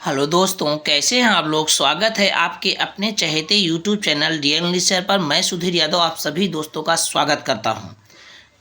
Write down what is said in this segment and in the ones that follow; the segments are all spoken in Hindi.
हेलो दोस्तों, कैसे हैं आप लोग। स्वागत है आपके अपने चहेते YouTube channel D English sir पर। मैं सुधीर यादव आप सभी दोस्तों का स्वागत करता हूं।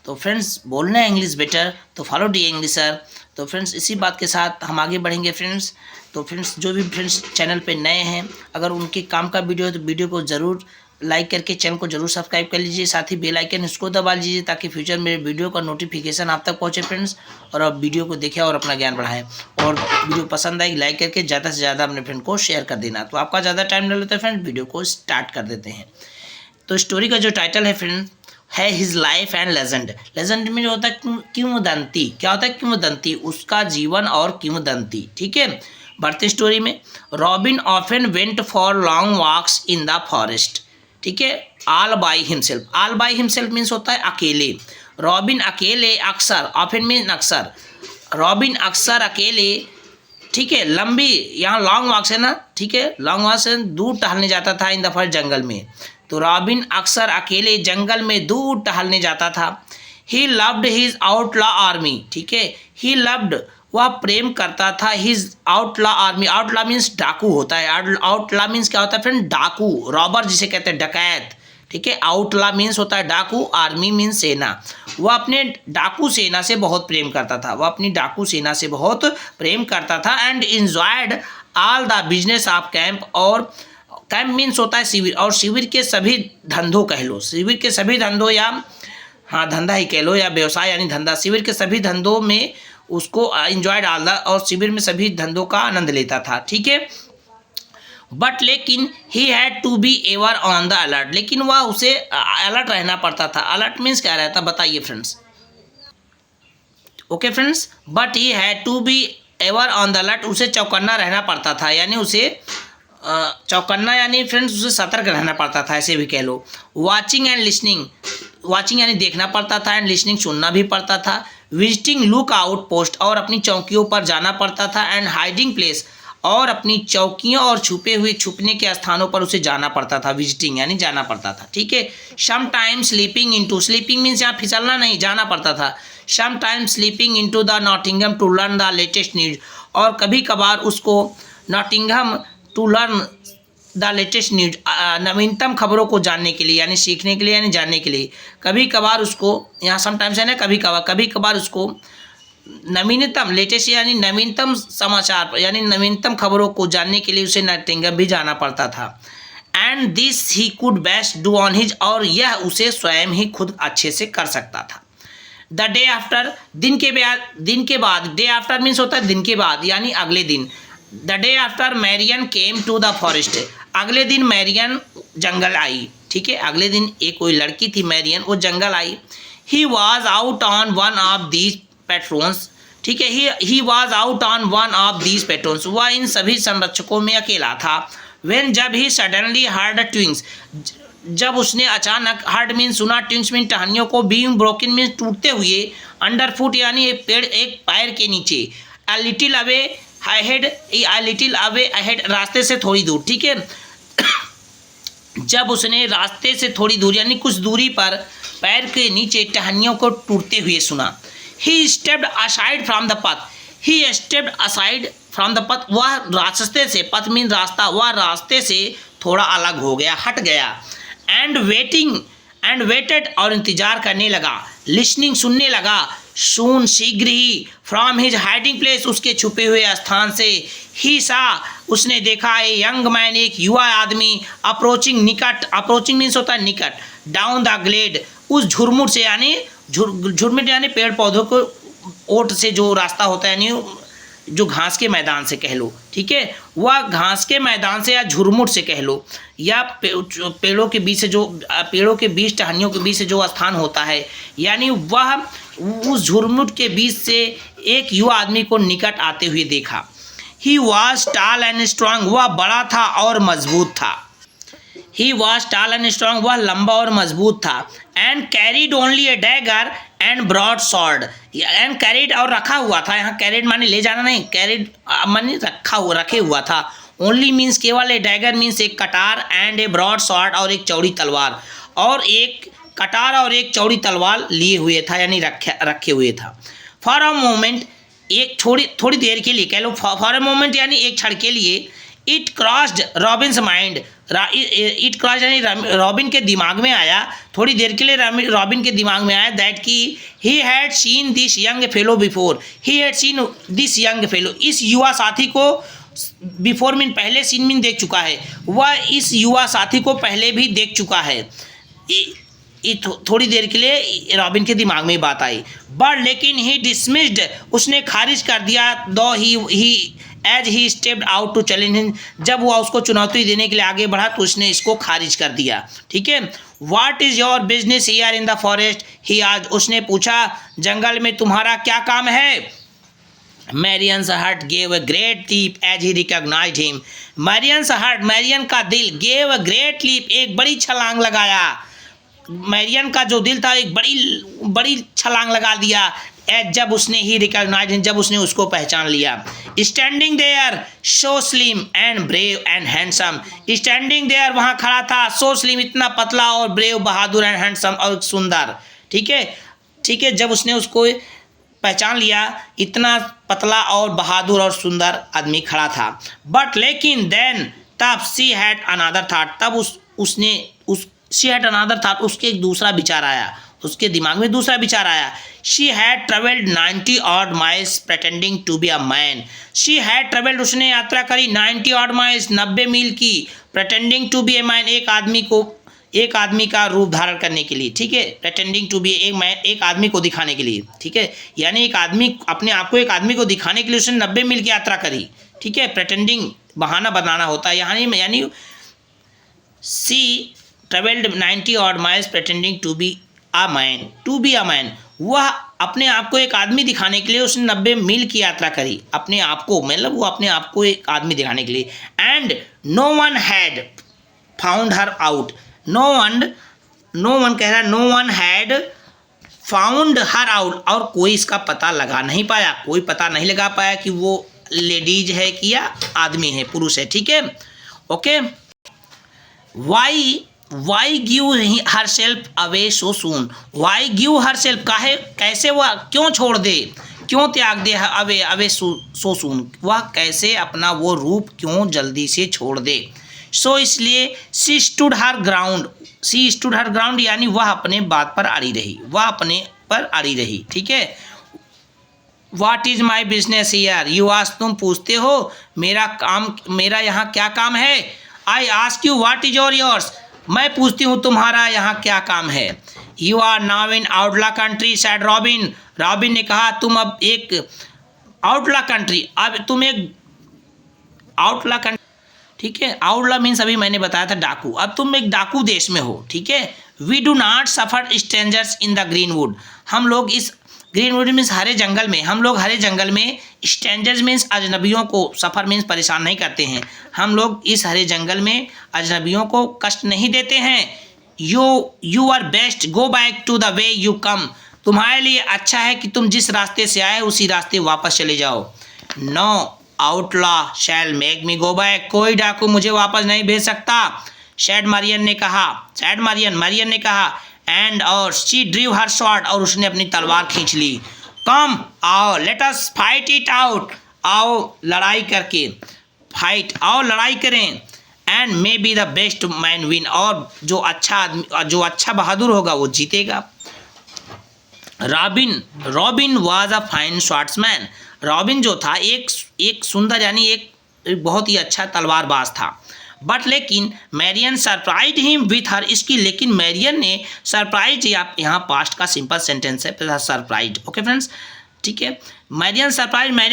तो फ्रेंड्स, बोलना है इंग्लिश बेटर तो फॉलो डी इंग्लिश सर। तो फ्रेंड्स, इसी बात के साथ हम आगे बढ़ेंगे फ्रेंड्स। तो फ्रेंड्स, जो भी फ्रेंड्स चैनल पे नए हैं, अगर उनके काम का वीडियो है तो वीडियो को ज़रूर लाइक करके चैनल को जरूर सब्सक्राइब कर लीजिए। साथ ही बेल आइकन इसको दबा लीजिए ताकि फ्यूचर मेरे वीडियो का नोटिफिकेशन आप तक पहुंचे फ्रेंड्स। और आप वीडियो को देखें और अपना ज्ञान बढ़ाएं। और वीडियो पसंद आई लाइक करके ज़्यादा से ज़्यादा अपने फ्रेंड को शेयर कर देना। तो आपका ज़्यादा टाइम नहीं लेते फ्रेंड, वीडियो को स्टार्ट कर देते हैं। तो स्टोरी का जो टाइटल है फ्रेंड है his life and legend. Legend में जो होता है किंवदंती। क्या होता है किंवदंती? उसका जीवन और किंवदंती। ठीक है, बढ़ते स्टोरी में। Robin often went for long walks in the forest. ठीक है, all by himself. All by himself means होता है अकेले। रॉबिन अकेले, अक्सर, ऑफन मीन अक्सर। रॉबिन अक्सर अकेले, ठीक है, लंबी, यहाँ लॉन्ग वॉक है ना, ठीक है, लॉन्ग वॉक से दूर टहलने जाता था इन द फॉरेस्ट, जंगल में। तो रॉबिन अक्सर अकेले जंगल में दूर टहलने जाता था। He loved his outlaw army. ठीक है, ही लव्ड, वह प्रेम करता था, his outlaw army. Outlaw means डाकू होता है। आउटलॉ मीन्स क्या होता है फ्रेंड? डाकू, रॉबर जिसे कहते हैं, डकैत। ठीक है, आउटलॉ मीन्स होता है डाकू, आर्मी मीन्स सेना। वह अपने डाकू सेना से बहुत प्रेम करता था। वह अपनी डाकू सेना से बहुत प्रेम करता था। And enjoyed all the business of camp. और कैंप मीन्स होता है शिविर, और शिविर के सभी धंधों कह लो। शिविर के सभी धंधों, या हाँ धंधा ही कह लो, या व्यवसाय यानी धंधा। शिविर के सभी धंधों में उसको इंजॉयड ऑल द, और शिविर में सभी धंधों का आनंद लेता था। ठीक है, बट लेकिन he had to be ever on the alert. लेकिन वह उसे अलर्ट रहना पड़ता था। अलर्ट मीन्स क्या रहता, बताइए friends. Okay friends, but he had to be ever on the alert. उसे चौकन्ना रहना पड़ता था, यानी उसे चौकन्ना यानी फ्रेंड्स उसे सतर्क रहना पड़ता था, ऐसे भी कह लो। Watching and listening. वॉचिंग यानी देखना पड़ता था, एंड लिसनिंग सुनना भी पड़ता था। विजिटिंग लुक आउट पोस्ट, और अपनी चौकियों पर जाना पड़ता था। एंड हाइडिंग प्लेस, और अपनी चौकियों और छुपने के स्थानों पर उसे जाना पड़ता था। विजिटिंग यानी जाना पड़ता था। ठीक है, some time sleeping into, sleeping means यहाँ फिसलना नहीं, जाना पड़ता था। Some time sleeping into the Nottingham to learn the latest news. और कभी कभार उसको Nottingham to learn the latest news, नवीनतम खबरों को जानने के लिए, यानी सीखने के लिए, यानी जानने के लिए। कभी कभार उसको, यहाँ समटाइम्स है ना, कभी कभार उसको नवीनतम, लेटेस्ट यानी नवीनतम समाचार यानी नवीनतम खबरों को जानने के लिए उसे नॉटिंघम भी जाना पड़ता था। And this he could best do on his, और यह उसे स्वयं ही खुद अच्छे से कर सकता था। द डे आफ्टर, दिन के बाद, डे आफ्टर मीन्स होता है दिन के बाद, यानी अगले दिन। The day after Marian came to the forest. अगले दिन मैरियन जंगल आई। ठीक है, अगले दिन एक कोई लड़की थी मैरियन, वो जंगल आई। He was out on one of these patrons. ठीक है, he was out on one of these patrons. वह इन सभी संरक्षकों में अकेला था। वेन, जब ही सडनली हर्ड ट्विंग्स, जब उसने अचानक, हर्ड मीन सुना, ट्विंग्स मीन टहनियों को, बीइंग ब्रोकन मीन टूटते हुए, अंडर फुट यानी एक पेड़, एक पैर के नीचे, a little away ahead, a little away ahead रास्ते से थोड़ी दूर। ठीक है, जब उसने रास्ते से थोड़ी दूर यानी कुछ दूरी पर पैर के नीचे टहनियों को टूटते हुए सुना। ही stepped aside from the path. He stepped aside from the path, वह रास्ते से, पथ मीन रास्ता, वह रास्ते से थोड़ा अलग हो गया, हट गया। एंड वेटेड, और इंतजार करने लगा। लिसनिंग, सुनने लगा। सून, शीघ्र ही, फ्रॉम हिज हाइडिंग प्लेस, उसके छुपे हुए स्थान से, ही सा, उसने देखा, ए यंग मैन, एक युवा आदमी, अप्रोचिंग, निकट, अप्रोचिंग मीन्स होता है निकट, डाउन द ग्लेड, उस झुरमुट से, यानी झुरमुट यानी पेड़ पौधों को ओट से जो रास्ता होता है, यानी जो घास के मैदान से कह लो। ठीक है, वह घास के मैदान से या झुरमुट से कह लो, या पेड़ों के बीच से, जो पेड़ों के बीच, टहनियों के बीच से जो स्थान होता है, यानी वह उस झुरमुट के बीच से एक युवा आदमी को निकट आते हुए देखा। He was tall and strong, वह बड़ा था और मजबूत था। He was tall and strong, वह लंबा और मजबूत था। And carried only a dagger and broad sword. And carried, और रखा हुआ था, यहाँ कैरिड माने ले जाना नहीं, कैरिड माने रखे हुआ था। ओनली मीन्स केवल, ए डैगर मीन्स एक कटार, एंड ए ब्रॉड सॉर्ड, और एक चौड़ी तलवार, और एक कटार और एक चौड़ी तलवार लिए हुए था, यानी रखे हुए था। फॉर अ मोमेंट एक थोड़ी देर के लिए कह लो, फॉर अ मोमेंट यानी एक क्षण के लिए, it crossed Robins mind, it cross यानी रॉबिन के दिमाग में आया, थोड़ी देर के लिए रॉबिन के दिमाग में आया दैट कि he had seen this young fellow before, he had seen this young fellow, इस युवा साथी को बिफोर मीन पहले, सीन मीन देख चुका है, वह इस युवा साथी को पहले भी देख चुका है। थोड़ी देर के लिए रॉबिन के दिमाग में बात आई, बट लेकिन ही डिसमिस्ड, उसने खारिज कर दिया, दो ही as he stepped out to challenge him, जब वह उसको चुनौती देने के लिए आगे बढ़ा तो उसने इसको खारिज कर दिया। ठीक है, what is your business here in the forest, he आज, उसने पूछा जंगल में तुम्हारा क्या काम है। Marian's heart gave a great leap as he recognised him, Marian's heart, Marian का दिल, गेव अ ग्रेट लीप, एक बड़ी छलांग लगाया, मैरियन का जो दिल था एक बड़ी छलांग लगा दिया, एज जब उसने ही रिकॉग्नाइज, जब उसने उसको पहचान लिया। Standing there so slim and brave and handsome, standing there वहाँ खड़ा था, सो स्लिम इतना पतला, और ब्रेव बहादुर, एंड हैंडसम और सुंदर। ठीक है, जब उसने उसको पहचान लिया, इतना पतला और बहादुर और सुंदर आदमी खड़ा था। बट लेकिन देन, तब सी हैड अनदर थाट, तब शी हैड अनदर थाट, उसके एक दूसरा विचार आया, उसके दिमाग में दूसरा विचार आया। She had travelled 90 odd miles pretending to be a man, she had travelled, उसने यात्रा करी 90 ऑड माइल्स, 90 मील की, pretending to be a man, एक आदमी का रूप धारण करने के लिए। ठीक है, प्रेटेंडिंग टू बी एक आदमी को दिखाने के लिए। ठीक है, यानी एक आदमी, अपने आप को एक आदमी को दिखाने के लिए उसने 90 मील की यात्रा करी। ठीक है, प्रेटेंडिंग बहाना बनाना होता है, यानी she travelled 90 odd miles pretending to be a man, वह अपने आप को एक आदमी दिखाने के लिए उसने 90 मील की यात्रा करी, अपने आप को, मतलब वो अपने आप को एक आदमी दिखाने के लिए। And no one had found her out, no one कह रहा है, no one had found her out, और कोई इसका पता लगा नहीं पाया, कोई पता नहीं लगा पाया कि वो लेडीज है कि या आदमी है, पुरुष है। ठीक है, okay. Why give herself away so soon, why give herself, कैसे वह क्यों छोड़ दे, क्यों त्याग दे, अवे सो सून, वह कैसे अपना वो रूप क्यों जल्दी से छोड़ दे। सो इसलिए सी स्टूड हर ग्राउंड, यानी वह अपने बात पर अड़ी रही, ठीक है। What is my business here, you ask, तुम पूछते हो मेरा यहाँ क्या काम है। I ask you what is yours, मैं पूछती हूँ तुम्हारा यहाँ क्या काम है। You are now in outlaw country said Robin ने कहा, तुम अब एक आउटला कंट्री, अब तुम एक आउटला कंट्री, ठीक है, आउटला मीन्स अभी मैंने बताया था डाकू, अब तुम एक डाकू देश में हो। ठीक है, we do not suffer strangers in the greenwood, हम लोग इस ग्रीनवुड मीन्स हरे जंगल में, हम लोग हरे जंगल में, स्ट्रेंजर्स मीन्स अजनबियों को, सफ़र मीन्स परेशान नहीं करते हैं, हम लोग इस हरे जंगल में अजनबियों को कष्ट नहीं देते हैं। You are best go back to the way you come, तुम्हारे लिए अच्छा है कि तुम जिस रास्ते से आए उसी रास्ते वापस चले जाओ। No outlaw shall make me go back, कोई डाकू मुझे वापस नहीं भेज सकता। मरियन ने कहा एंड और शी ड्रीव हर शॉट, और उसने अपनी तलवार खींच ली। कम आओ let us fight it out, आओ लड़ाई करें। And may be the best man win, और जो अच्छा बहादुर होगा वो जीतेगा। Robin was a fine शॉट्समैन, robin जो था एक सुंदर यानी एक बहुत ही अच्छा तलवारबाज था। बट लेकिन Marian surprise him with her skill, लेकिन मैरियन ने सरप्राइज, यहाँ पास्ट का सिंपल सेंटेंस है सरप्राइज। ओके फ्रेंड्स, ठीक है, मैरियन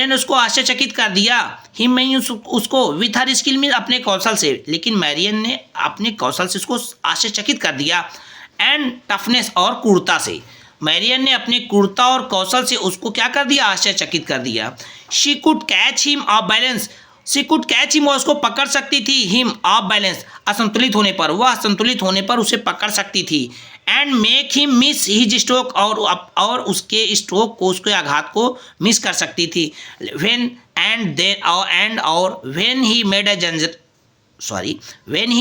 ने उसको आश्चर्यचकित कर दिया। हिम में उसको विथ हर स्किल में अपने कौशल से, लेकिन मैरियन ने अपने कौशल से उसको आश्चर्यचकित कर दिया। एंड टफनेस और क्रूरता से, मैरियन ने अपनी क्रूरता और कौशल से उसको क्या कर दिया, आश्चर्यचकित कर दिया। She could catch him of balance, उसको पकड़ सकती थी। हिम ऑफ बैलेंस, असंतुलित होने पर, वह संतुलित होने पर उसे पकड़ सकती थी। And make him miss his stroke, और उसके स्ट्रोक को, उसके आघात को मिस कर सकती थी। When he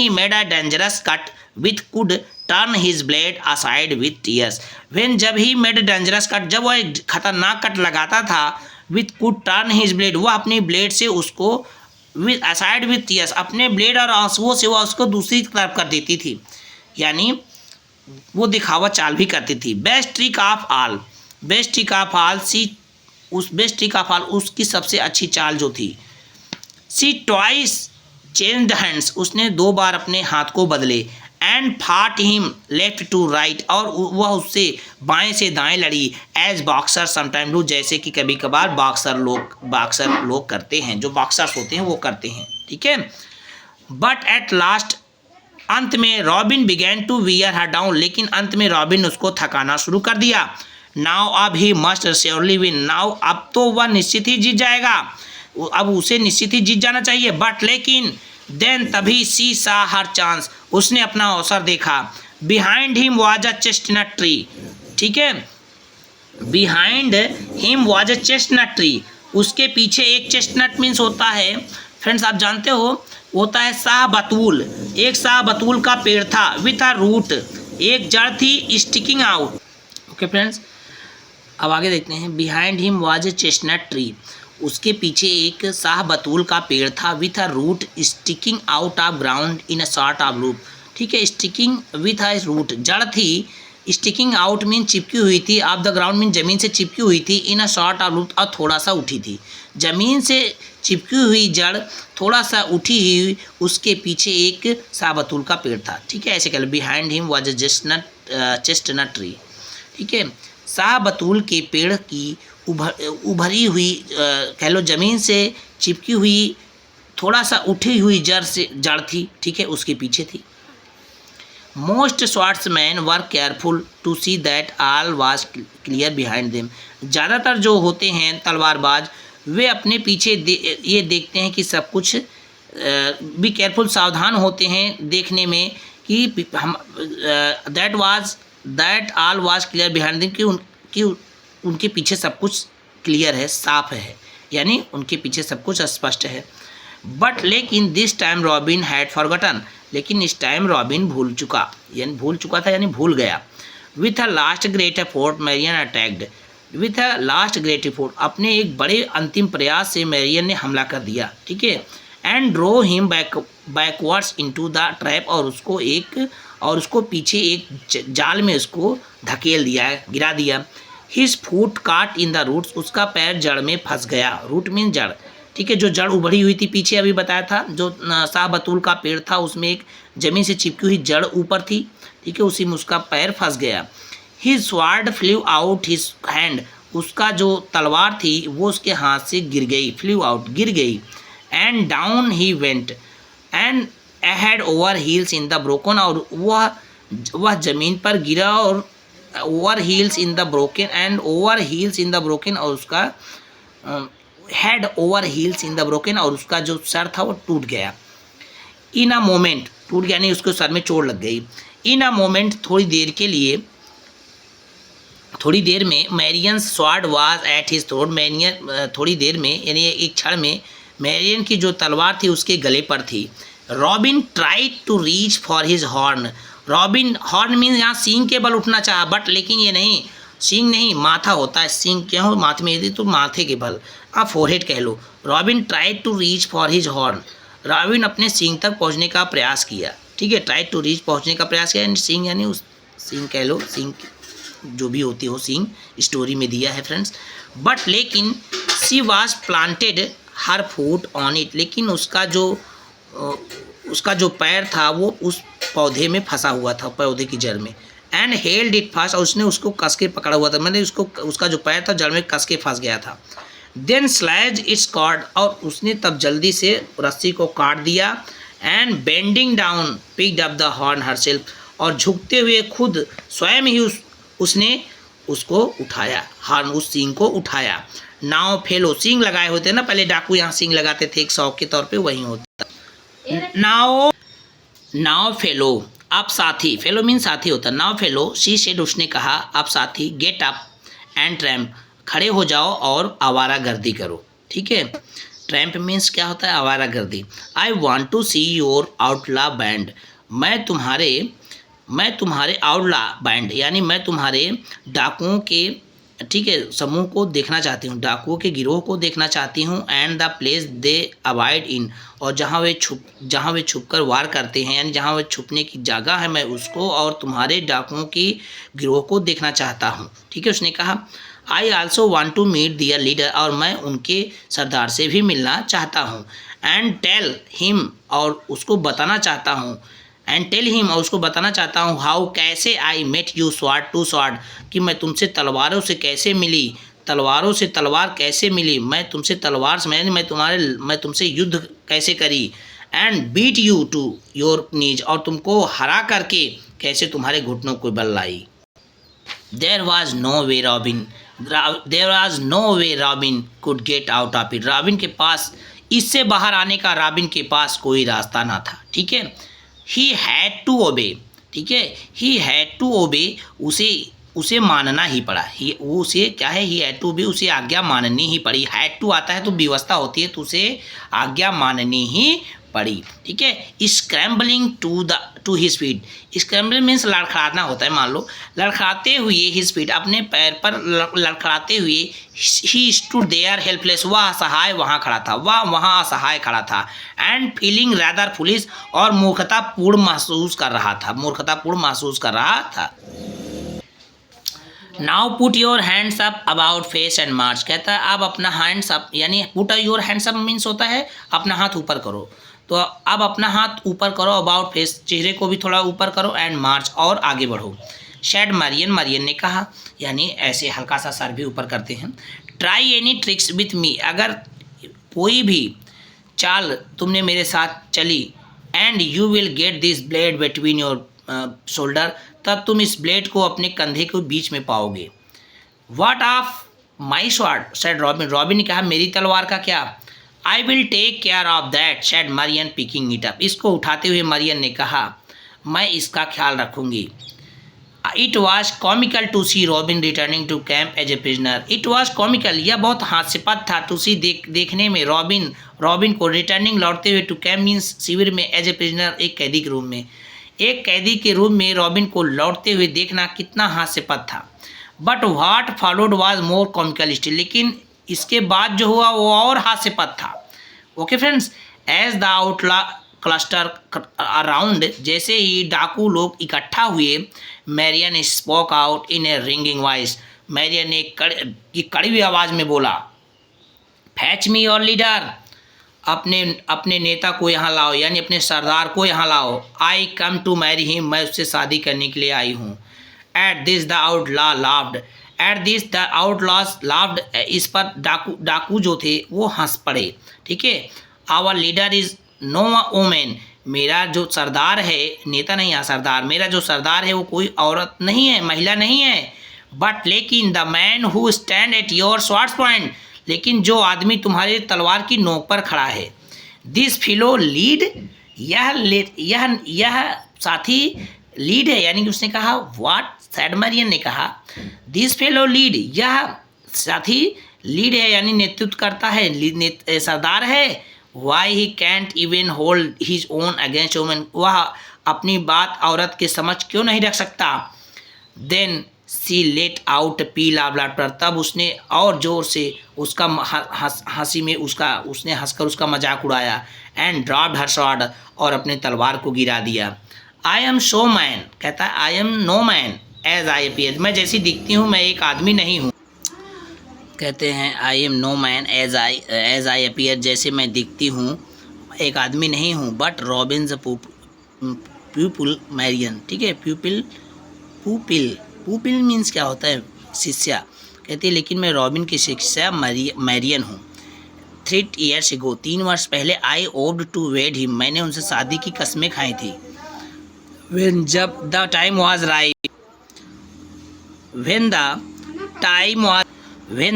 made a dangerous cut with could turn his blade aside with tears, जब ही मेड डेंजरस कट, जब वह खतरनाक कट लगाता था with could turn his blade, वह अपनी ब्लेड से उसको विथ असाइड विथ टीयर्स, अपने ब्लेड और आंसुओं से वह उसको दूसरी तरफ कर देती थी, यानी वो दिखावा चाल भी करती थी। Best trick of all, best trick of all see, उस बेस्ट ट्रिक ऑफ ऑल उसकी सबसे अच्छी चाल जो थी, सी ट्वाइस चेंज्ड हैंड्स, उसने 2 बार अपने हाथ को बदले, एंड फाट हिम लेफ्ट टू राइट, और वह उससे बाएं से दाएं लड़ी, एज बॉक्सर समटाइम डू, जैसे कि कभी कभार बॉक्सर लोग करते हैं, जो बॉक्सर्स होते हैं वो करते हैं, ठीक है। बट एट लास्ट, अंत में Robin began to wear her down, लेकिन अंत में रॉबिन उसको थकाना शुरू कर दिया। नाउ अब he must surely win, now अब तो वह निश्चित ही जीत जाएगा, अब उसे निश्चित ही जीत जाना चाहिए। बट लेकिन देन तभी सी सा हर चांस, उसने अपना अवसर देखा। Behind him was a chestnut tree, ठीक है, behind him was a chestnut tree, उसके पीछे एक चेस्टनट मीन्स होता है फ्रेंड्स, आप जानते हो, होता है शाहबतूल, एक शाहबतूल का पेड़ था, विथ अ रूट, एक जड़ थी स्टिकिंग आउट। ओके फ्रेंड्स, अब आगे देखते हैं। Behind him was a chestnut tree, उसके पीछे एक शाहबतूल का पेड़ था, with a root sticking out of ground in a sort of loop, ठीक है, स्टिकिंग विथ अ रूट, जड़ थी, स्टिकिंग आउट मीन चिपकी हुई थी, ऑफ द ग्राउंड मीन जमीन से चिपकी हुई थी, इन अ शॉर्ट ऑफ लूप, और थोड़ा सा उठी थी, जमीन से चिपकी हुई जड़ थोड़ा सा उठी हुई, उसके पीछे एक शाहबतूल का पेड़ था, ठीक है, ऐसे कह लो। Behind him was a chestnut tree, ठीक है, शाहबतूल के पेड़ की उभरी हुई कह लो जमीन से चिपकी हुई थोड़ा सा उठी हुई जड़ थी, ठीक है, उसके पीछे थी। Most swordsmen were careful to see that all was clear behind them, ज़्यादातर जो होते हैं तलवारबाज वे अपने पीछे ये देखते हैं कि सब कुछ, बी केयरफुल, सावधान होते हैं देखने में कि हम that all was clear behind them, कि उनके पीछे सब कुछ क्लियर है, साफ है, यानी उनके पीछे सब कुछ स्पष्ट है। बट लेकिन this time robin had forgotten, लेकिन इस टाइम रॉबिन भूल चुका था, यानी भूल गया। With a last great effort Marian attacked, with a last great effort, अपने एक बड़े अंतिम प्रयास से मैरियन ने हमला कर दिया, ठीक है, and drew him backwards into the trap, और उसको पीछे एक जाल में उसको धकेल दिया, गिरा दिया। हिज फुट काट इन द रूट्स, उसका पैर जड़ में फंस गया, रूट मीन जड़, ठीक है, जो जड़ उभरी हुई थी पीछे अभी बताया था, जो शाहबतूल का पेड़ था उसमें एक जमीन से चिपकी हुई जड़ ऊपर थी, ठीक है, उसी में उसका पैर फंस गया। His sword flew out his hand, उसका जो तलवार थी वो उसके हाथ से गिर गई, फ्ल्यू आउट, गिर गई। And down he went and ahead over heels in the broken, और वह जमीन पर गिरा, और over heels in the broken, and over heels in the broken, और उसका head over heels in the broken, और उसका जो सर था वो टूट गया। इन अ मोमेंट, टूट गया नहीं, उसके सर में चोट लग गई। इन अ मोमेंट, थोड़ी देर में Marian sword was at his throat, Marian थोड़ी देर में यानी एक क्षण में मैरियन की जो तलवार थी उसके गले पर थी। Robin tried to reach for his horn, Robin, horn mean यहाँ सींग के बल उठना चाहा, बट लेकिन ये नहीं, सींग नहीं, माथा होता है, सींग क्या हो, माथे में यदि तो माथे के बल, आप फोरहेड कह लो। Robin tried to reach for his horn, Robin अपने सींग तक पहुँचने का प्रयास किया, ठीक है, ट्राइड टू रीच, पहुँचने का प्रयास किया, एंड सींग यानी उस सींग कह लो, सींग जो भी होती हो, सींग स्टोरी में दिया है फ्रेंड्स। बट लेकिन she was planted her foot on it, लेकिन उसका जो पैर था वो उस पौधे में फंसा हुआ था, पौधे की जड़ में। एंड हेल्ड इट फास्ट, और उसने उसको कस के पकड़ा हुआ था, मतलब उसका जो पैर था जड़ में कस के फंस गया था। देन स्लैज इट्स कॉर्ड, और उसने तब जल्दी से रस्सी को काट दिया। And bending down picked up the horn herself, और झुकते हुए खुद स्वयं ही उसने उसको उठाया, हॉर्न, उस सींग को उठाया। नाव फेलो, सींग लगाए होते ना, पहले डाकू यहाँ सींग लगाते थे एक शौक के तौर पे, वही होता। नाव फेलो, आप साथी, फेलो मीन साथी होता, नाव फेलो शी सेड, उसने कहा, आप साथी, गेट अप एंड ट्रैम्प, खड़े हो जाओ और आवारागर्दी करो, ठीक है, ट्रैम्प मीन्स क्या होता है, आवारागर्दी। I want to see your outlaw band, मैं तुम्हारे आउटला बैंड, यानी मैं तुम्हारे ठीक है, समूह को देखना चाहती हूँ, डाकुओं के गिरोह को देखना चाहती हूँ। And the place they avoid in, और जहाँ वे छुप कर वार करते हैं, यानी जहाँ वे छुपने की जगह है, मैं उसको और तुम्हारे डाकुओं की गिरोह को देखना चाहता हूँ। ठीक है, उसने कहा I also want to meet their leader, और मैं उनके सरदार से भी मिलना चाहता हूँ। एंड टेल हिम, और उसको बताना चाहता हूँ, एंड टेल हिम, और उसको बताना चाहता हूँ हाउ, कैसे I met you sword to sword, कि मैं तुमसे तलवारों से कैसे मिली, तलवारों से तलवार कैसे मिली, मैं तुमसे तलवार से मैं तुमसे युद्ध कैसे करी। And beat you to your knees, और तुमको हरा करके कैसे तुम्हारे घुटनों को बल लाई। There was no way Robin could get out of it, Robin के पास, इससे बाहर आने का रॉबिन के पास कोई रास्ता ना था। ठीक है, ही हैड टू ओबे, ठीक है, ही हैड टू ओबे, उसे मानना ही पड़ा। वो उसे क्या है, ही हैड टू ओबे, उसे आज्ञा माननी ही पड़ी। हैड टू आता है तो व्यवस्था होती है, तो उसे आज्ञा माननी ही पड़ी। ठीक है, scrambling to his feet, scrambling means लड़खड़ाना होता है। मान लो लड़खड़ाते हुए, हिज फीट, अपने पैर पर लड़खड़ाते हुए, ही स्टूड देयर हेल्पलेस, वह असहाय वहाँ खड़ा था, वह वहाँ असहाय खड़ा था। एंड फीलिंग रैदर फुलिश, और मूर्खतापूर्ण महसूस कर रहा था। Now put your hands up about face and march, कहता है अब अपना हैंड्स अप, यानी put your hands up means होता है अपना हाथ ऊपर करो, तो अब अपना हाथ ऊपर करो, अबाउट फेस, चेहरे को भी थोड़ा ऊपर करो, एंड मार्च, और आगे बढ़ो। शेड मरियन ने कहा, यानी ऐसे हल्का सा सर भी ऊपर करते हैं। Try any tricks with me, अगर कोई भी चाल तुमने मेरे साथ चली, and you will get this blade between your shoulder, तब तुम इस ब्लेड को अपने कंधे के बीच में पाओगे। What of my sword said Robin, Robin ने कहा मेरी तलवार का क्या। I will take care of that said Marian picking it up, इसको उठाते हुए मरियन ने कहा मैं इसका ख्याल रखूंगी। It was comical to see Robin returning to camp as a prisoner, it was comical, यह बहुत हास्यपद था, टू सी देखने में, रॉबिन को रिटर्निंग लौटते हुए, टू कैंप मीन्स शिविर में, एज ए प्रिजनर एक कैदी के रूम में, एक कैदी के रूम में रॉबिन को लौटते हुए देखना कितना हास्यपद था। But what followed was more comical still, लेकिन इसके बाद जो हुआ वो और हास्यपद था। Okay friends, as the outlaw cluster around, जैसे ही डाकू लोग इकट्ठा हुए, Marian spoke out in a ringing voice, Marian ने कड़ी हुई आवाज़ में बोला फैच मी योर लीडर, अपने नेता को यहाँ लाओ, यानी अपने सरदार को यहाँ लाओ। आई कम टू मैरी हिम, मैं उससे शादी करने के लिए आई हूँ। At this the outlaw laughed, at this the outlaws laughed, इस पर डाकू जो थे वो हंस पड़े। ठीक है, our leader is no women, मेरा जो सरदार है, नेता नहीं है सरदार, मेरा जो सरदार है वो कोई औरत नहीं है, महिला नहीं है। बट लेकिन the man who stand at your swords point, लेकिन जो आदमी तुम्हारे तलवार की नोक पर खड़ा है। दिस फिलो लीड, यह साथी लीड है, यानी कि उसने कहा व्हाट सेड मरियन ने कहा दिस फेलो लीड, यह साथी लीड है, यानी नेतृत्व करता है, सरदार है। Why he can't even hold his own against women, वह अपनी बात औरत के समक्ष क्यों नहीं रख सकता। Then she let out peal of laughter, तब उसने और जोर से उसका हंसी में उसने हंसकर उसका मजाक उड़ाया। एंड ड्रॉप्ड हर स्वॉर्ड, और अपने तलवार को गिरा दिया। आई एम सो मैन, कहता है I am no man as I appear, मैं जैसी दिखती हूँ मैं एक आदमी नहीं हूँ। कहते हैं I am no man as I appear, जैसे मैं दिखती हूँ एक आदमी नहीं हूँ। बट रॉबिन्स प्यूपिल मैरियन, ठीक है, पुपिल मीन्स क्या होता है, शिष्या। कहती है लेकिन मैं रॉबिन की शिष्या मैरियन हूँ। 3 years ago, 3 वर्ष पहले, आई ओव्ड टू वेड हिम, मैंने उनसे शादी की कस्में खाई थी। जब the time was right, when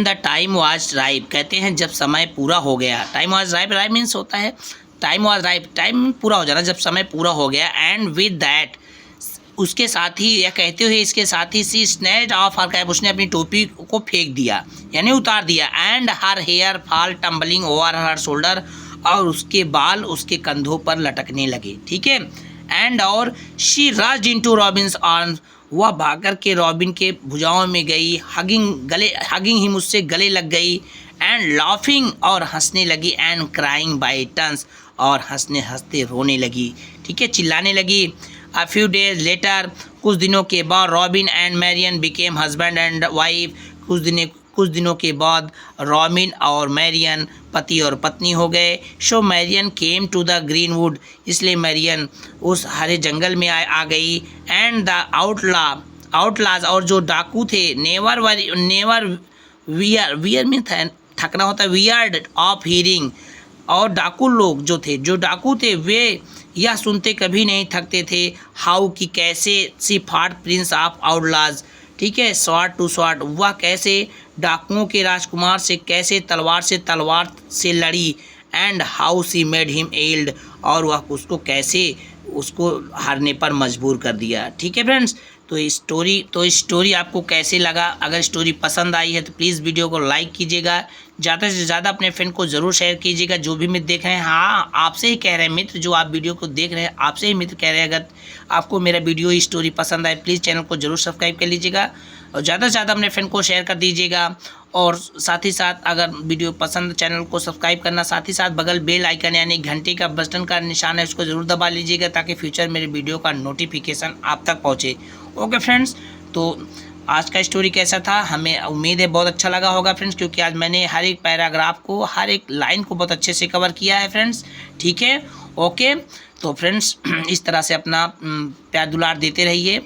the time was ripe, कहते हैं जब समय पूरा हो गया। Time was ripe, ripe means होता है टाइम वॉज राइप, टाइम पूरा हो जाना, जब समय पूरा हो गया। एंड विद दैट, उसके साथ ही, यह कहते हुए इसके साथ ही, she snatched off her cap, उसने अपनी टोपी को फेंक दिया, यानी उतार दिया। And her hair fall tumbling over her shoulder, और उसके बाल उसके कंधों पर लटकने लगे। ठीक है, एंड और she rushed into Robins arms, वह भागकर के रॉबिन के भुजाओं में गई, हगिंग ही मुझसे गले लग गई, एंड लाफिंग और हंसने लगी, एंड क्राइंग बाय टर्न्स और हंसने हंसते रोने लगी, ठीक है, चिल्लाने लगी। अ फ्यू डेज लेटर, कुछ दिनों के बाद Robin and Marian became husband and wife. कुछ दिनों के बाद रॉबिन और मैरियन पति और पत्नी हो गए। So Marian came to the greenwood, इसलिए मैरियन उस हरे जंगल में आ गई। एंड द आउटलाज, और जो डाकू थे, नेवर वियर में थकना होता है, वियर्ड ऑफ हीरिंग, और डाकू लोग जो डाकू थे वे यह सुनते कभी नहीं थकते थे, हाउ कि कैसे सी फाट प्रिंस ऑफ आउटलाज, ठीक है, स्वॉर्ड टू स्वॉर्ड, वह कैसे डाकुओं के राजकुमार से कैसे तलवार से लड़ी, and how she made him yield, और वह उसको कैसे उसको हारने पर मजबूर कर दिया। ठीक है फ्रेंड्स, तो स्टोरी आपको कैसे लगा? अगर स्टोरी पसंद आई है तो प्लीज़ वीडियो को लाइक कीजिएगा, ज़्यादा से ज़्यादा अपने फ्रेंड को ज़रूर शेयर कीजिएगा, जो भी मित्र देख रहे हैं। हाँ, आपसे ही कह रहे हैं मित्र, जो आप वीडियो को देख रहे हैं आपसे ही मित्र कह रहे हैं, अगर आपको मेरा वीडियो स्टोरी पसंद आए प्लीज़ चैनल को ज़रूर सब्सक्राइब कर लीजिएगा और ज़्यादा से ज़्यादा अपने फ्रेंड को शेयर कर दीजिएगा। और साथ ही साथ अगर वीडियो पसंद चैनल को सब्सक्राइब करना, साथ ही साथ बगल बेल आइकन यानी घंटे का बटन का निशान है उसको ज़रूर दबा लीजिएगा, ताकि फ्यूचर मेरे वीडियो का नोटिफिकेशन आप तक पहुँचे। ओके फ्रेंड्स, तो आज का स्टोरी कैसा था, हमें उम्मीद है बहुत अच्छा लगा होगा फ्रेंड्स, क्योंकि आज मैंने हर एक पैराग्राफ को, हर एक लाइन को बहुत अच्छे से कवर किया है फ्रेंड्स। ठीक है, ओके, तो फ्रेंड्स इस तरह से अपना प्यार दुलार देते रहिए।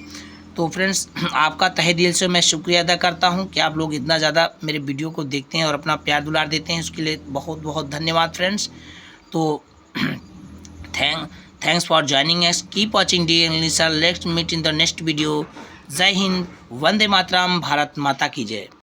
तो फ्रेंड्स, आपका तहे दिल से मैं शुक्रिया अदा करता हूं कि आप लोग इतना ज़्यादा मेरे वीडियो को देखते हैं और अपना प्यार दुलार देते हैं, उसके लिए बहुत बहुत धन्यवाद फ्रेंड्स। तो thanks for joining us, keep watching dear English sir, let's meet in the next video. जय हिंद, वंदे मातरम, भारत माता की जय।